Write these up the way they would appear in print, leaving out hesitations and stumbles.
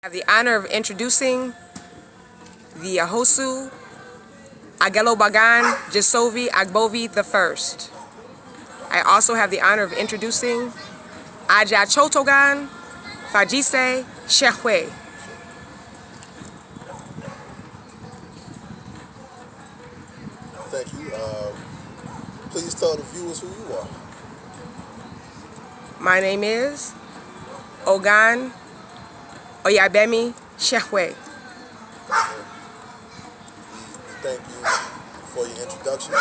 I have the honor of introducing the Axosu Agelogbagan Agbovi I. I also have the honor of introducing Agelogbagan Agbovi. Thank you. Please tell the viewers who you are. My name is Ogan Oyabemi Shehwe. Thank you for your introduction.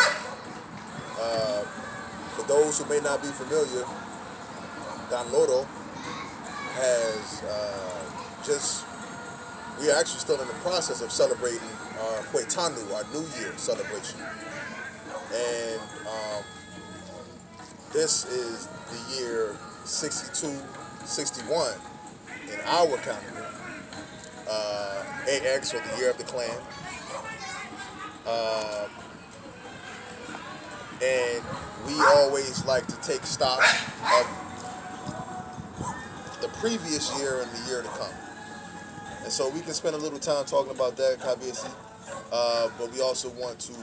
For those who may not be familiar, Ganlodo has we are actually still in the process of celebrating our Huetanu, our New Year celebration. And this is the year 6261 in our calendar. AX, or the year of the clan. And we always like to take stock of the previous year and the year to come. And so we can spend a little time talking about that, Kabiyesi. But we also want to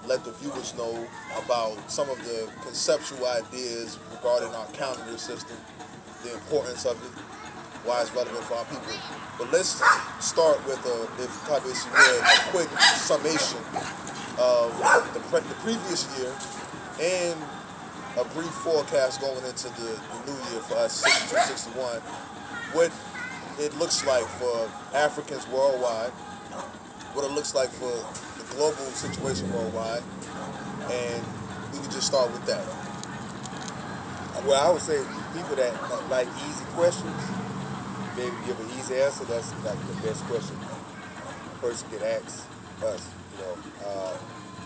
let the viewers know about some of the conceptual ideas regarding our calendar system, the importance of it, why it's relevant for our people. But let's start with, if Kabiyesi would, a quick summation of the previous year and a brief forecast going into the new year for us, 6261. What it looks like for Africans worldwide, what it looks like for the global situation worldwide, and we can just start with that. Well, I would say people that like easy questions, maybe give an easy answer. That's like the best question a person can ask us.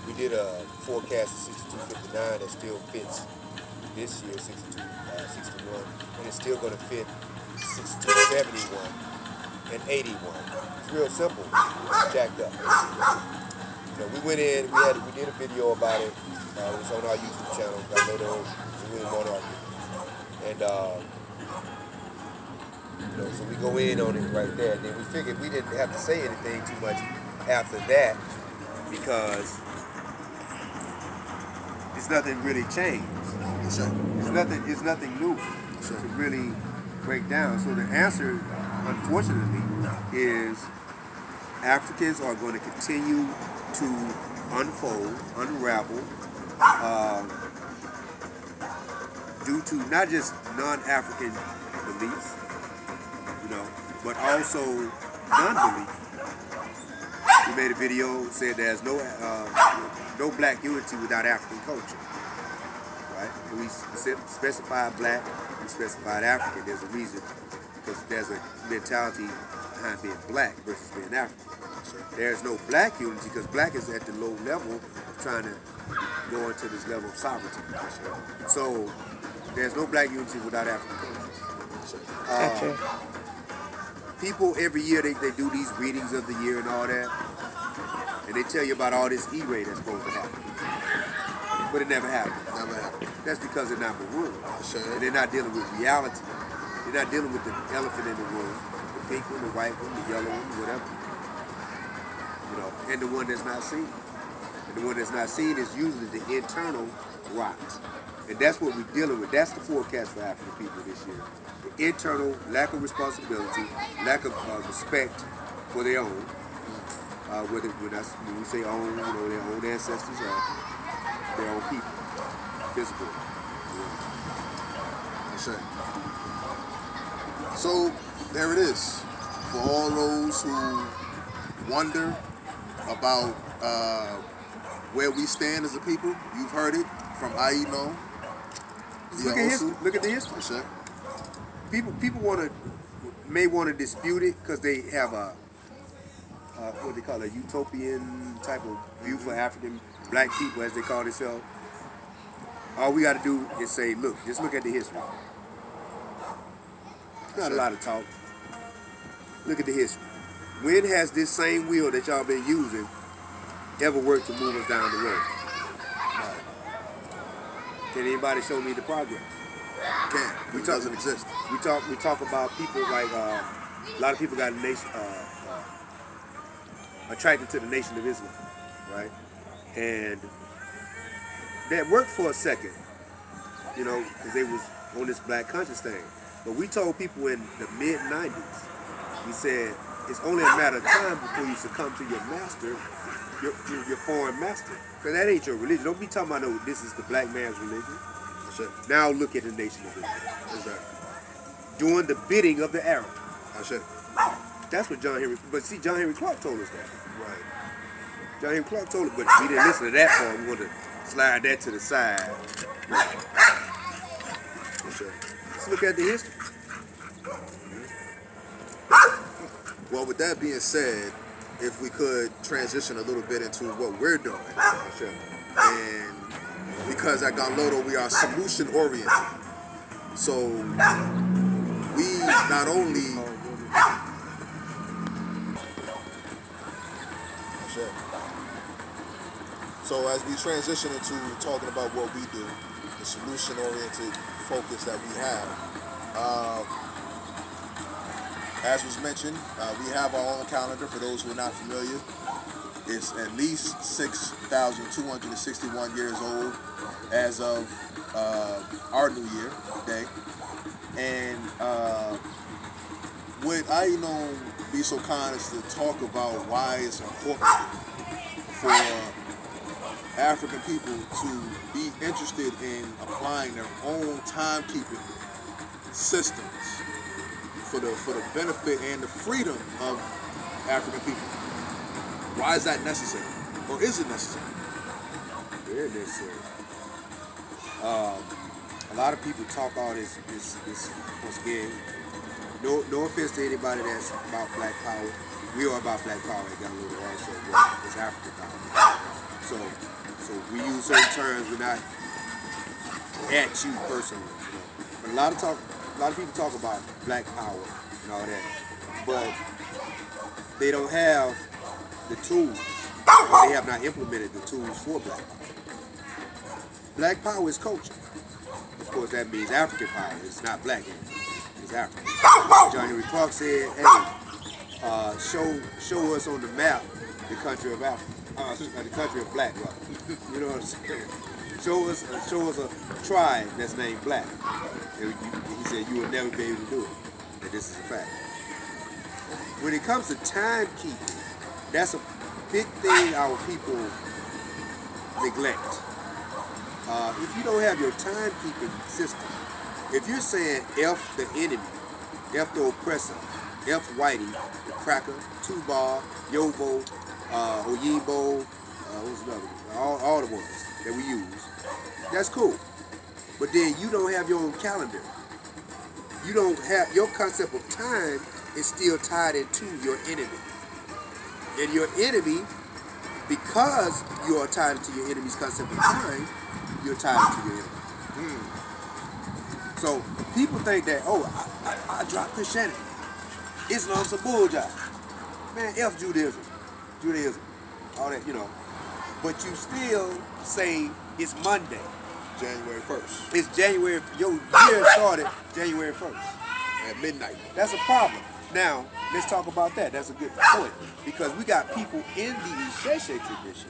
We did a forecast of 6259 that still fits this year, 6261, and it's still going to fit 6271 and 81. It's real simple, jacked up. We went in, we did a video about it. It was on our YouTube channel, Ganlodo, and so we go in on it right there. And then we figured we didn't have to say anything too much after that because it's nothing really changed. It's nothing new to really break down. So the answer, unfortunately, is Africans are going to continue to unfold, unravel, due to not just non-African beliefs, but also non-belief. We made a video said there's no black unity without African culture, right? And we specified black, we specified African. There's a reason, because there's a mentality behind being black versus being African. There's no black unity because black is at the low level of trying to go into this level of sovereignty. So there's no black unity without African culture. People every year they do these readings of the year and all that, and they tell you about all this E-ray that's supposed to happen, but it never happens. That's because they're not maroon, and they're not dealing with reality. They're not dealing with the elephant in the room, the pink one, the white one, the yellow one, whatever. And the one that's not seen. And the one that's not seen is usually the internal rot. And that's what we're dealing with. That's the forecast for African people this year. The internal lack of responsibility, lack of respect for their own. When we say own, their own ancestors or their own people, physical. So there it is. For all those who wonder about where we stand as a people, you've heard it from Aino. Look at the history. Sure. People may want to dispute it because they have a what they call a utopian type of view for African black people, as they call themselves. All we got to do is say, look, just look at the history. Not a lot of talk. Look at the history. When has this same wheel that y'all been using ever worked to move us down the road? Can anybody show me the progress? It doesn't exist. We talk about people like A lot of people got attracted to the Nation of Islam, right? And that worked for a second, you know, because they was on this black conscious thing. But we told people in the mid-90s, we said, it's only a matter of time before you succumb to your master, your foreign master. Because that ain't your religion. Don't be talking about, no, this is the black man's religion. Sure. Now look at the Nation of Islam. Exactly. Doing the bidding of the Arab. Sure. That's what John Henry, but see, John Henry Clark told us that. Right. John Henry Clark told us, but we didn't listen to that part. We wanted to slide that to the side. Sure. Let's look at the history. Well, with that being said, if we could transition a little bit into what we're doing, Sure. and because at Ganlodo we are solution oriented, so we not only so as we transition into talking about what we do, the solution oriented focus that we have. As was mentioned, we have our own calendar. For those who are not familiar, it's at least 6,261 years old as of our New Year day. And would I, be so kind as to talk about why it's important for African people to be interested in applying their own timekeeping systems for the benefit and the freedom of African people. Why is that necessary? Or is it necessary? Very necessary. A lot of people talk all this once again. No offense to anybody that's about black power. We are about black power at Ganlodo also. It's African power. So we use certain terms. We're not at you personally. But a lot of people talk about black power and all that, but they don't have the tools, or they have not implemented the tools for black power. Black power is culture. Of course, that means African power. It's not black anymore. It's African. John Henry Clark said, "Hey, show us on the map the country of Africa, the country of black, right? You know what I'm saying? Show us a tribe that's named black." And he said, "You will never be able to do it." And this is a fact. When it comes to timekeeping, that's a big thing our people neglect. If you don't have your timekeeping system, if you're saying F the enemy, F the oppressor, F whitey, the cracker, two-bar, Yovo, Oyinbo, what's another one? All the ones that we use, that's cool. But then you don't have your own calendar. You don't have, your concept of time is still tied into your enemy. And your enemy, because you are tied into your enemy's concept of time, you're tied into your enemy. So people think that, I dropped Christianity. Islam's a bull job. Man, F Judaism, all that, But you still say it's Monday. January 1st. It's January, your year started January 1st. At midnight. That's a problem. Now, let's talk about that. That's a good point. Because we got people in the Isheshe tradition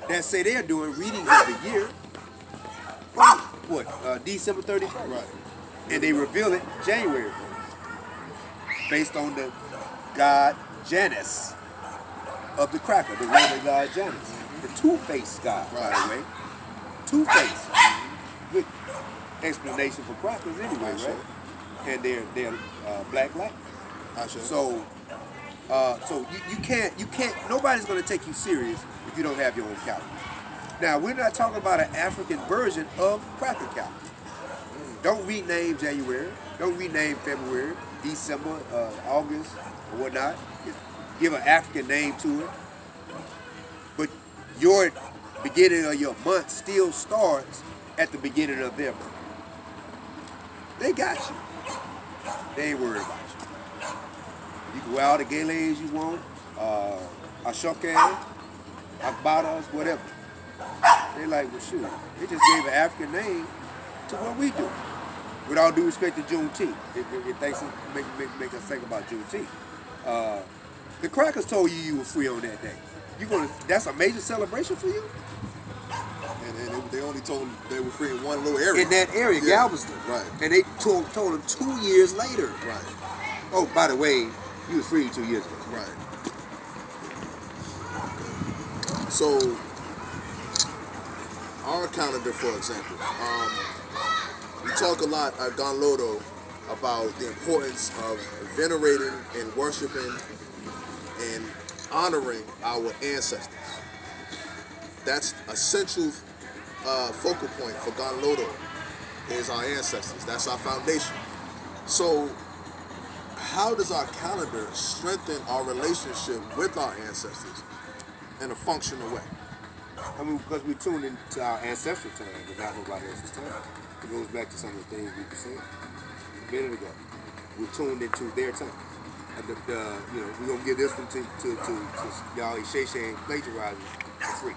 that say they're doing readings of the year. December 31st. Right. And they reveal it January 1st. Based on the god Janus of the cracker, the Roman god Janus. The two-faced god, by the way. Two-faced. Good explanation for crackers anyway, right? And they're black light. So you can't, nobody's gonna take you serious if you don't have your own calendar. Now, we're not talking about an African version of cracker calendar. Don't rename January, don't rename February, December, August, or whatnot. Just give an African name to it. But your beginning of your month still starts at the beginning of their month. They got you. They ain't worried about you. You can wear all the galas you want, Ashoke, Akbadas, whatever. They like, well, shoot, they just gave an African name to what we do. with all due respect to Juneteenth, it make us think about Juneteenth. The crackers told you were free on that day. That's a major celebration for you? And they only told them they were free in one little area. In that area, yeah. Galveston. Right. And they told them 2 years later. Right. Oh, by the way, you was free 2 years ago. Right. So, our calendar, for example, we talk a lot at Ganlodo about the importance of venerating and worshiping and honoring our ancestors. That's a central focal point for Ganlodo, is our ancestors. That's our foundation. So, how does our calendar strengthen our relationship with our ancestors in a functional way? I mean, because we tune into our ancestral time without nobody else's time. It goes back to some of the things we were saying a minute ago. We're tuned into their time. And we're gonna give this one to y'all Isheshe and plagiarizing for free.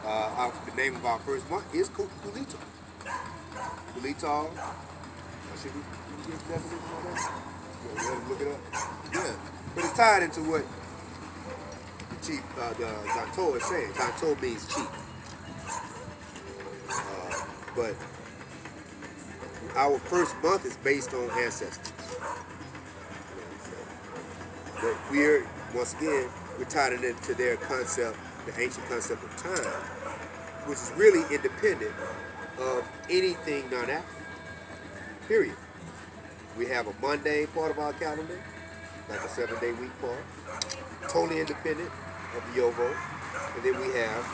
The name of our first month is Kulito. Kulito. Should we get the definition on that? Look it up. Yeah. But it's tied into what the chief, the Ganto is saying. Ganto means chief. But our first month is based on ancestors. But we're tied it into their concept, the ancient concept of time, which is really independent of anything non-African. Period. We have a Monday part of our calendar, like a 7-day week part, totally independent of the Yovo. And then we have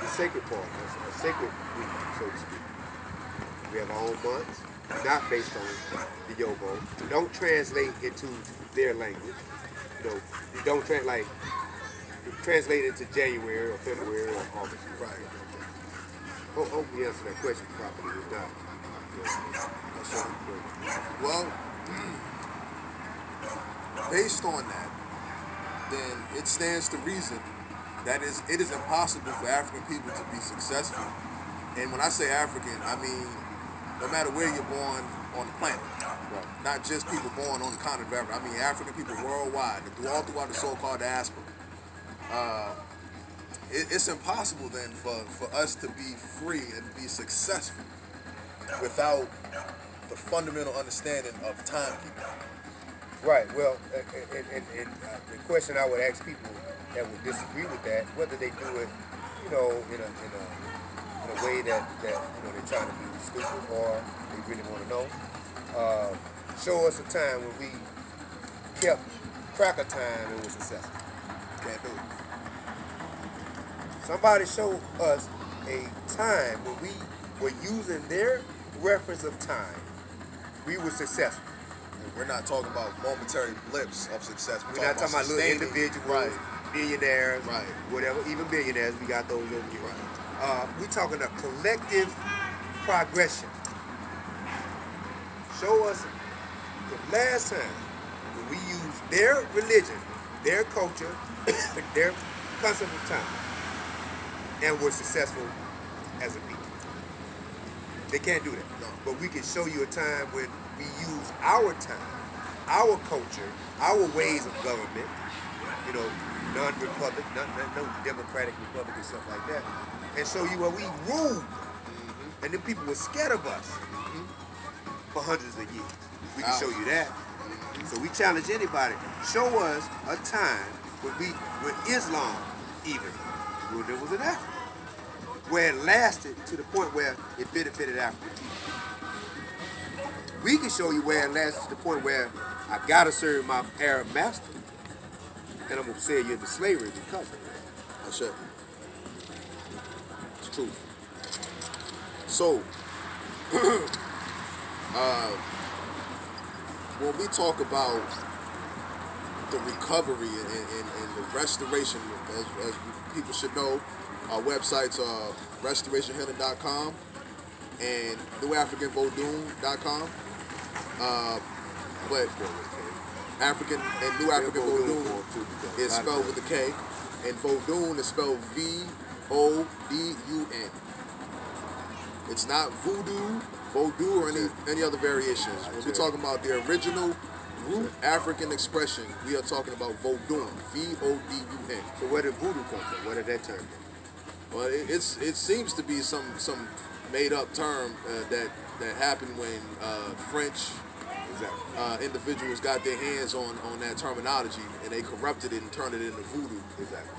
the sacred part, a sacred week, so to speak. We have our own months, not based on the Yovo. We don't translate into their language. You don't translate into January or February or August. Right. Hope we answer that question properly. If not, well, based on that, then it stands to reason that it is impossible for African people to be successful. And when I say African, I mean no matter where you're born on the planet. Right. Not just people born on the continent of Africa. I mean African people worldwide, all throughout the so-called diaspora. It's impossible then for us to be free and be successful without the fundamental understanding of timekeeping. Right. Well, and the question I would ask people that would disagree with that, whether they do it, in a way that they're trying to be stupid or they really want to know. Show us a time when we kept cracker time and was successful. Can't do it. Somebody show us a time when we were using their reference of time. We were successful. And we're not talking about momentary blips of success. We're not talking about little individuals, right, billionaires, right, whatever. Even billionaires, we got those over here. Right. We're talking a collective progression. Show us the last time when we used their religion, their culture, their concept of time, and were successful as a people. They can't do that. No. But we can show you a time when we use our time, our culture, our ways of government, non-republic, no democratic republic and stuff like that, and show you where we ruled. Mm-hmm. And then people were scared of us for hundreds of years. We can show you that. So we challenge anybody, show us a time when Islam even ruled it was in Africa, where it lasted to the point where it benefited African people. We can show you where it lasted to the point where I gotta serve my Arab master, and I'm gonna sell you into slavery because of it. That's it. It's true. So, when we talk about the recovery and the restoration, as people should know, our websites are restorationhealing.com and newafricanvoodoo.com. But African and New African Voodoo is spelled with a K, and Voodoo is spelled V-O-D-U-N. It's not voodoo, Vodou or any other variations. When we're talking about the original root African expression, we are talking about Vodun, V-O-D-U-N. So where did voodoo come from? Where did that term come? Well, it seems to be some made up term that happened when French individuals got their hands on that terminology and they corrupted it and turned it into voodoo. Exactly.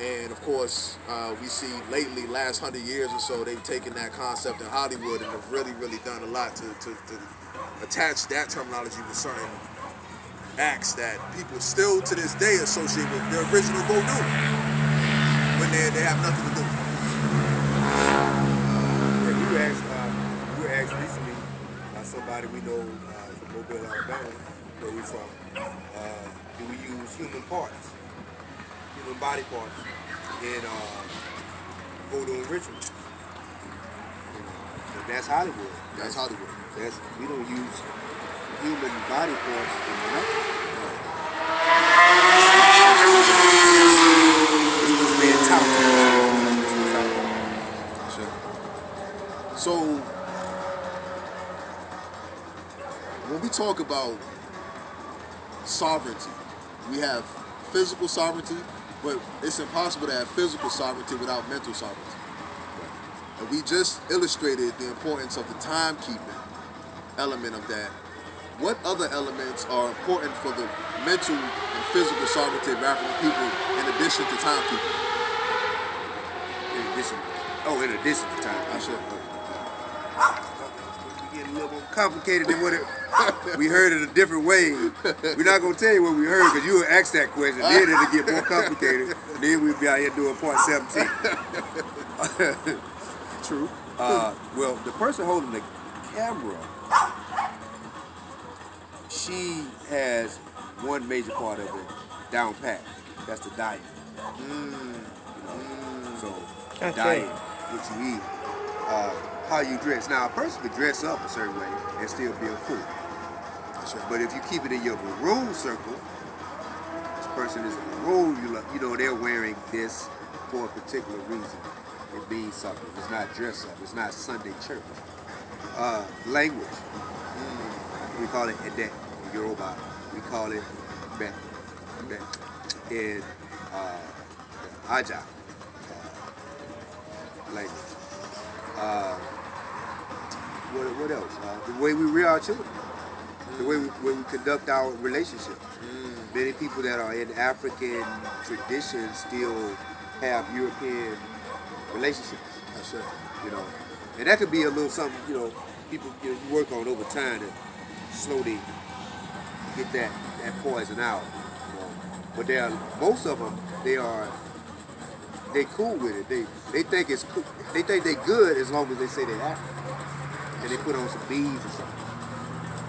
And of course, we see lately, last 100 years or so, they've taken that concept in Hollywood and have really done a lot to attach that terminology with certain acts that people still to this day associate with the original Vodou when they have nothing to do. We were asked recently by somebody we know from Mobile, Alabama, where we're from, do we use human body parts in Vodou ritual? That's Hollywood. That's Hollywood. We don't use human body parts in nothing. So, when we talk about sovereignty, we have physical sovereignty, but it's impossible to have physical sovereignty without mental sovereignty. And we just illustrated the importance of the timekeeping element of that. What other elements are important for the mental and physical sovereignty of African people in addition to timekeeping? In addition to time. I should. We're getting a little more complicated than what we heard it a different way. We're not going to tell you what we heard because you would ask that question. Then it'll get more complicated. Then we'll be out here doing part 17. True. Well, the person holding the camera, she has one major part of it down pat. That's the diet. So, diet, what you eat, how you dress. Now, a person could dress up a certain way and still be a fool. But if you keep it in your maroon circle, this person is a maroon, you know they're wearing this for a particular reason. It means something. It's not dress up. It's not Sunday church. Language. We call it Ede in Yoruba. We call it Be in Aja language. What else? The way we rear our children. The way we conduct our relationships. Many people that are in African traditions still have European relationships. That's it. And that could be a little something, people you work on over time to slowly get that poison out. But most of them, they cool with it. They think it's cool. They think they're good as long as they say they're African. And they put on some beads or something.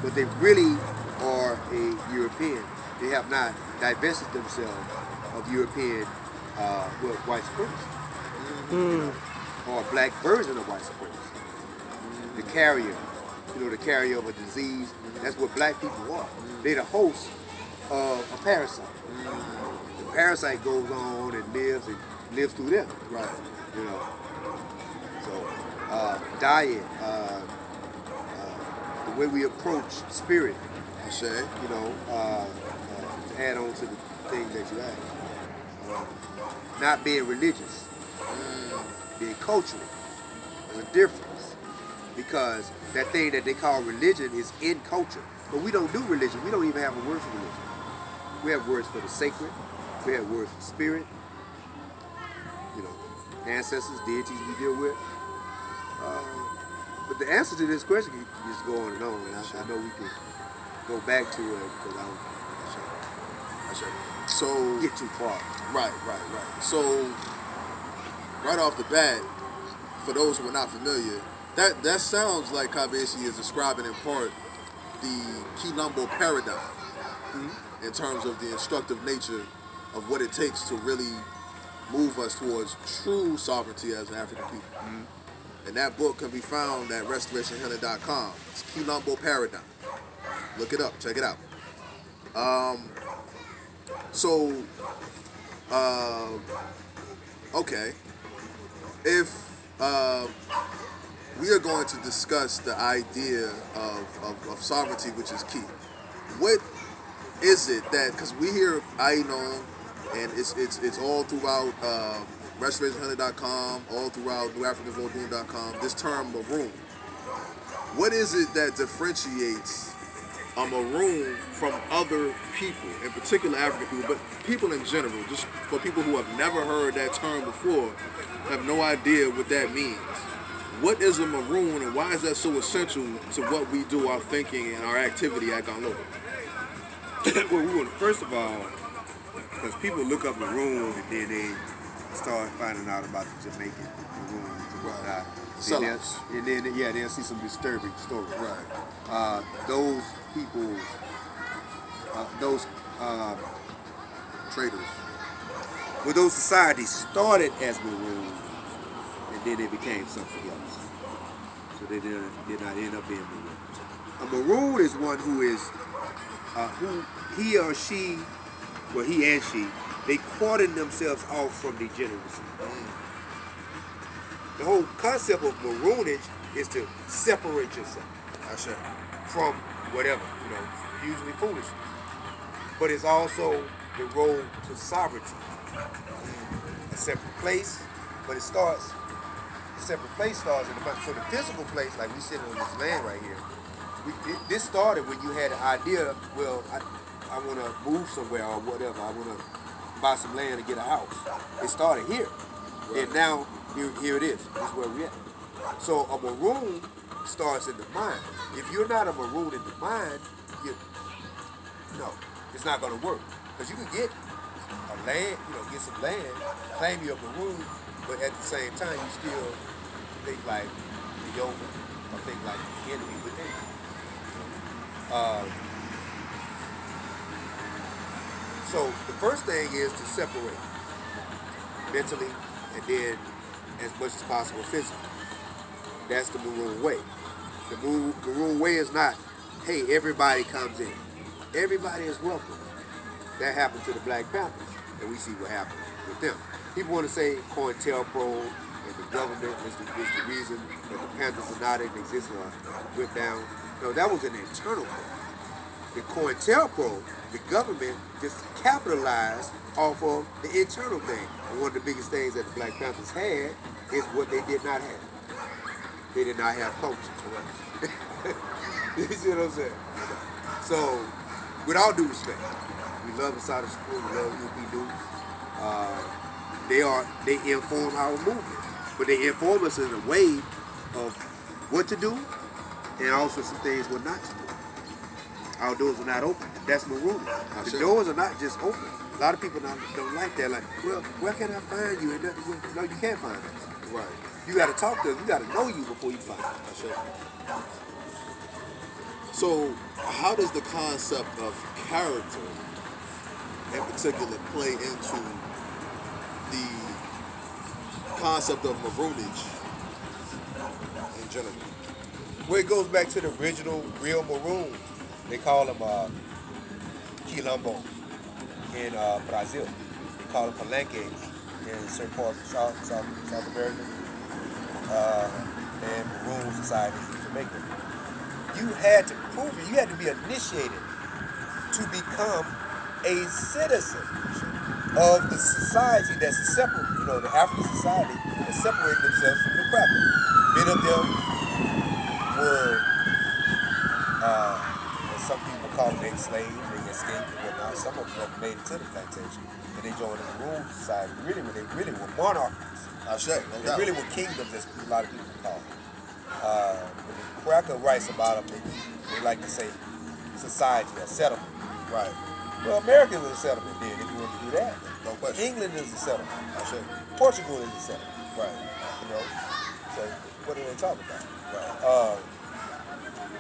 But they really are a European. They have not divested themselves of European white supremacy. Or a black version of white supremacy. The carrier, the carrier of a disease. That's what black people are. They're the host of a parasite. The parasite goes on and lives through them. Right. So diet, the way we approach spirit. I say. To add on to the thing that you asked. Not being religious. Being cultural. There's a difference. Because that thing that they call religion is in culture. But we don't do religion. We don't even have a word for religion. We have words for the sacred. We have words for spirit. Ancestors, deities we deal with. But the answer to this question can just go on and on. And I know we can go back to it because I So get too far. Right. So right off the bat, for those who are not familiar, that sounds like Kabesi is describing in part the Quilombo paradigm in terms of the instructive nature of what it takes to really move us towards true sovereignty as an African people. And that book can be found at restorationhealing.com. It's Quilombo Paradigm. Look it up. Check it out. Okay. If we are going to discuss the idea of sovereignty, which is key. What is it that, because we hear Ainon, and it's all throughout RestorationHunter.com, all throughout NewAfricansVoldun.com, this term maroon. What is it that differentiates a maroon from other people, in particular African people, but people in general, just for people who have never heard that term before, have no idea what that means? What is a maroon, and why is that so essential to what we do, our thinking, and our activity at Ganlodo? Well, we want to, first of all, because people look up maroon and then they start finding out about the Jamaican maroons and whatnot. Sellouts. And then, yeah, they'll see some disturbing stories. Right. Those people, those Traders. well, those societies started as maroons, and then they became something else. So they did not end up being maroons. A maroon is one who is, who he or she, well, he and she, they quartered themselves off from degeneracy. The whole concept of maroonage is to separate yourself from whatever, usually foolishness. But it's also the road to sovereignty. A separate place, but the separate place starts in the mind. So the physical place, like we sitting on this land right here, this started when you had an idea, well, I want to move somewhere or whatever. I want to buy some land to get a house. It started here. Right. And now, here it is. This is where we're at. So a maroon starts in the mind. If you're not a maroon in the mind, no, it's not going to work. Because you can get a land, get some land, claim you're a maroon, but at the same time, you still think like the yoga or think like the enemy within you. So the first thing is to separate mentally and then as much as possible physically. That's the maroon way. The maroon way is not, hey, everybody comes in. Everybody is welcome. That happened to the Black Panthers, and we see what happened with them. People want to say COINTELPRO and the government is the reason that the Panthers are not in existence or went down. No, that was an internal thing. The COINTELPRO, the government, just capitalized off of the internal thing. And one of the biggest things that the Black Panthers had is what they did not have. They did not have culture. You see what I'm saying? So, with all due respect, we love the South of School, we love UPD. They inform our movement, but they inform us in a way of what to do and also some things what not to do. Our doors are not open. That's maroon. The doors are not just open. A lot of people don't like that. Like, well, where can I find you? No, you can't find us. Right. You got to talk to us. You got to know you before you find us. So, how does the concept of character, in particular, play into the concept of maroonage in general? Well, it goes back to the original real maroons. They call them quilombo in Brazil. They call them palenques in certain parts of South America, and maroon societies in Jamaica. You had to prove it. You had to be initiated to become a citizen of the society that's separate. The African society that separated themselves from the cracker. Many of them were, as some people call them, enslaved. They escaped and whatnot. Some of them never made it to the plantation, and they joined the maroon society. They really were monarchies. They really were kingdoms, as a lot of people call them. When the cracker writes about them, they like to say society, a settlement. Right. Well, America is a settlement then, if you want to do that. No question. England is a settlement. Portugal is a settlement. Right. So what are they talking about? Right.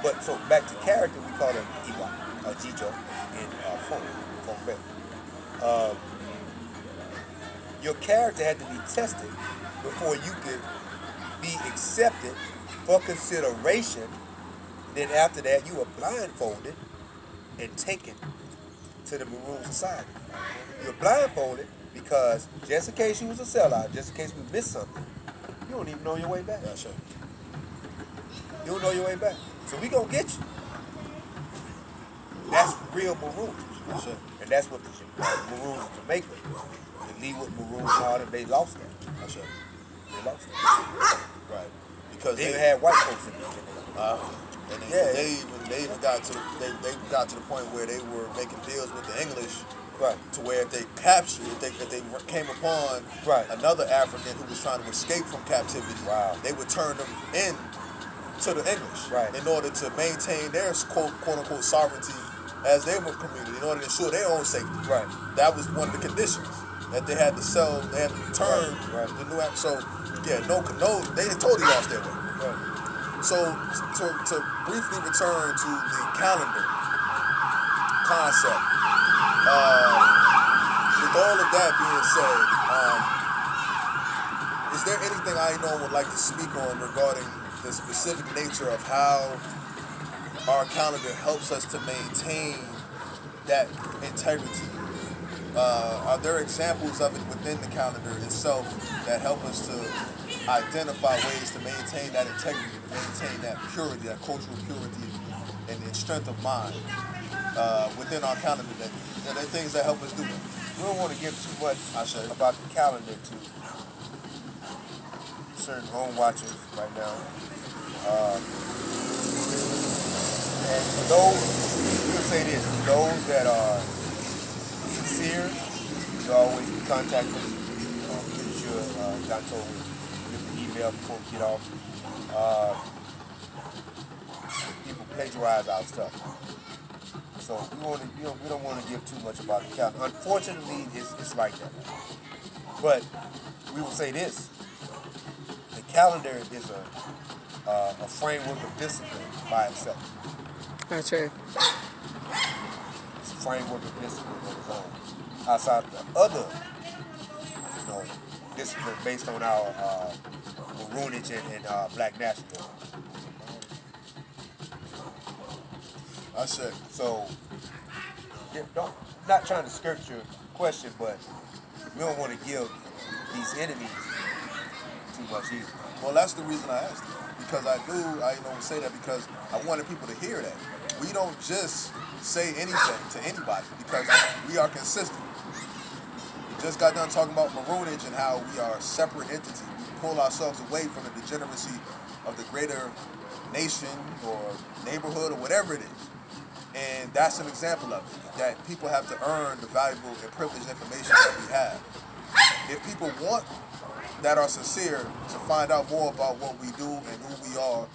But so back to character, we call them Iwa, or Jijo, in Fong. Your character had to be tested before you could be accepted for consideration. Then after that, you were blindfolded and taken to the maroon society. You're blindfolded because just in case you was a sellout, just in case we missed something, you don't even know your way back. You don't know your way back. So we gonna get you. That's real maroon. And that's what the Maroons of Jamaica, the Leeward Maroons and all them, they lost that. They lost that. Right. Because they even had white folks in there. And they even got to the point where they were making deals with the English, right? To where if they captured, if they came upon another African who was trying to escape from captivity, they would turn them in to the English, in order to maintain their quote unquote sovereignty as their community, in order to ensure their own safety. Right. That was one of the conditions that they had to sell. They had to return the new. So yeah, no, they totally lost their way. Right. So to briefly return to the calendar concept, with all of that being said, is there anything I would like to speak on regarding the specific nature of how our calendar helps us to maintain that integrity? Are there examples of it within the calendar itself that help us to identify ways to maintain that integrity, to maintain that purity, that cultural purity and strength of mind within our calendar? Are there things that help us do that? We don't want to give too much about the calendar to certain home watchers right now. And for those, we'll say this, for those that are sincere, you always contact us. I'm pretty sure John told me to get the email before we get off. People plagiarize our stuff. So we don't want to give too much about the calendar. Unfortunately, it's like that. But we will say this. The calendar is a framework of discipline by itself. That's right. It's a framework of discipline on its own. Outside of the other, discipline based on our maroonage and black nationalism. I said. So, not trying to skirt your question, but we don't want to give these enemies too much either. Well, that's the reason I asked it. Because I say that because I wanted people to hear that. We don't just say anything to anybody because we are consistent. We just got done talking about maroonage and how we are a separate entity. We pull ourselves away from the degeneracy of the greater nation or neighborhood or whatever it is. And that's an example of it, that people have to earn the valuable and privileged information that we have. If people that are sincere to find out more about what we do and who we are,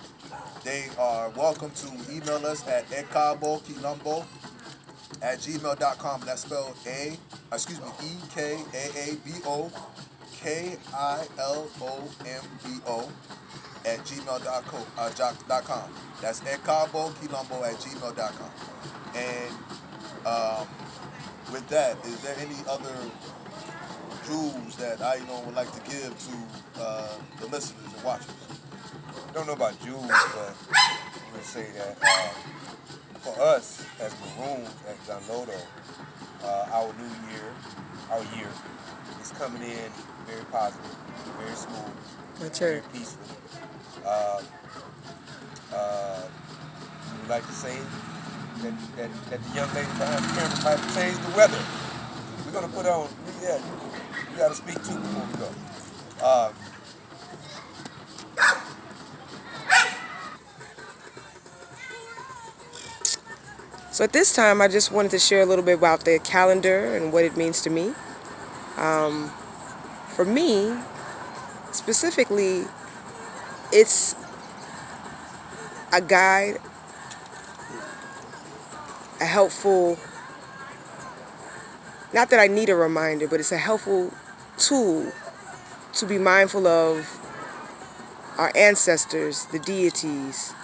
they are welcome to email us at ekaabokilombo@gmail.com. That's spelled EKAABOKILOMBO@gmail.com. That's ekaabokilombo@gmail.com. And with that, is there any other jewels that I would like to give to the listeners and watchers? I don't know about jewels, but I'm going to say that for us as Maroons at Ganlodo, our year is coming in very positive, very smooth, very peaceful. We would like to say that the young lady behind the camera might have changed the weather. We're going to put on, you got to speak too before we go. So at this time, I just wanted to share a little bit about the calendar and what it means to me. For me, specifically, it's a guide, a helpful, not that I need a reminder, but it's a helpful tool to be mindful of our ancestors, the deities,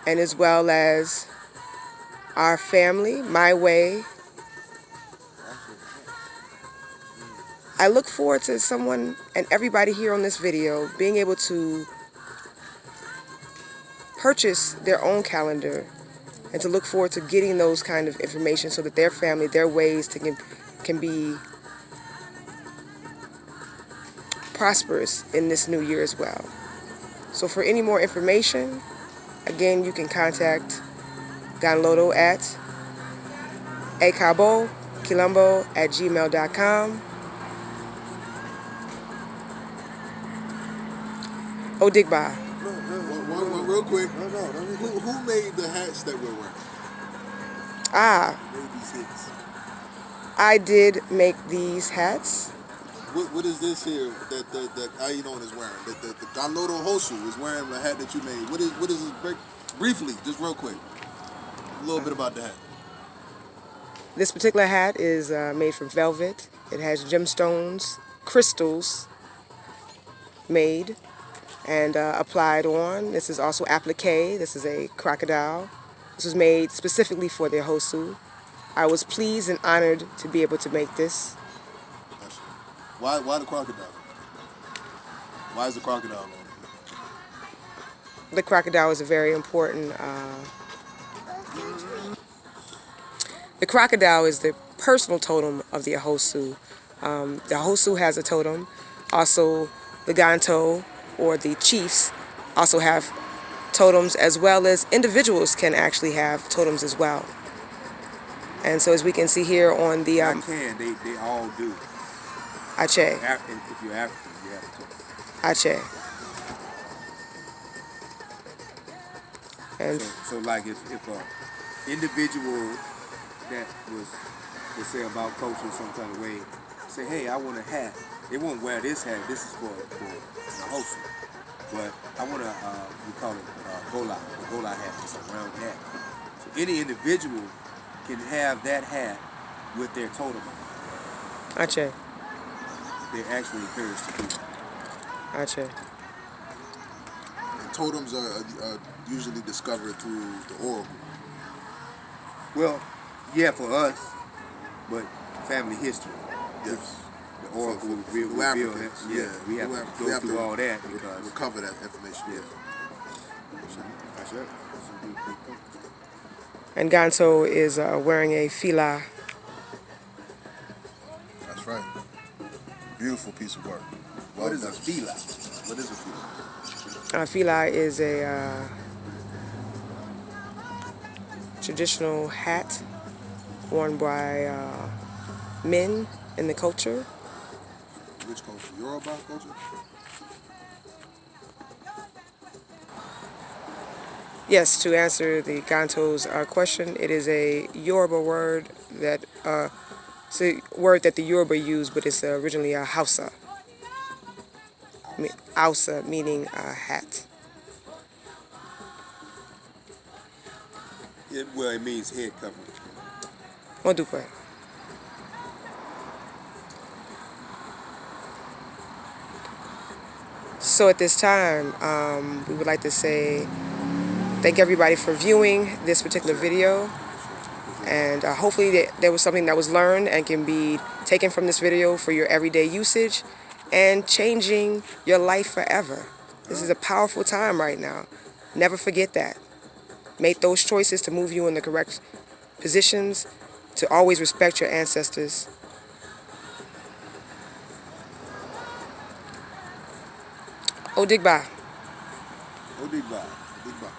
and as well as our family, my way. I look forward to someone and everybody here on this video being able to purchase their own calendar and to look forward to getting those kind of information so that their family, their ways can be prosperous in this new year as well. So for any more information, again, you can contact Ganlodo at akabo.kilumbo@gmail.com. Odigba. One real quick. Who made the hats that we're wearing? Made these hits. I did make these hats. What is this here that Ainon is wearing? The Ganlodo Hosu is wearing the hat that you made. What is this? Briefly, just real quick, a little bit about the hat. This particular hat is made from velvet. It has gemstones, crystals made and applied on. This is also applique. This is a crocodile. This was made specifically for the Hosu. I was pleased and honored to be able to make this. Why the crocodile? Why is the crocodile on it? The crocodile is a very important. The crocodile is the personal totem of the Axosu. The Axosu has a totem. Also, the Ganto or the chiefs also have totems, as well as individuals can actually have totems as well. And so, as we can see here on the They all do. Ache. If you're African, you have to. Ache. And So like if a individual that was say about culture some kind of way, say, hey, I want a hat. They won't wear this hat. This is for the host. But I want we call it gola, the gola hat. It's a round hat. So any individual can have that hat with their totem. Ache. They're actually encouraged to do that. Ache. And totems are usually discovered through the oracle. Well, yeah, for us, but family history. Yes. The oracle will reveal that. Yeah, we have to go through all that because recover that information. Yeah. That's right. And Ganto is wearing a fila. That's right. Beautiful piece of work. What is a fila? What is a fila? Fila is a traditional hat worn by men in the culture. Which culture? Yoruba culture? Yes, to answer the Ganto's question, it is a Yoruba word that it's a word that the Yoruba use, but it's originally a Hausa. Hausa meaning hat. It means head covering. Odupe. So at this time, we would like to say thank everybody for viewing this particular video. And hopefully there was something that was learned and can be taken from this video for your everyday usage and changing your life forever. This is a powerful time right now. Never forget that. Make those choices to move you in the correct positions, to always respect your ancestors. Odigba. Odigba. Odigba.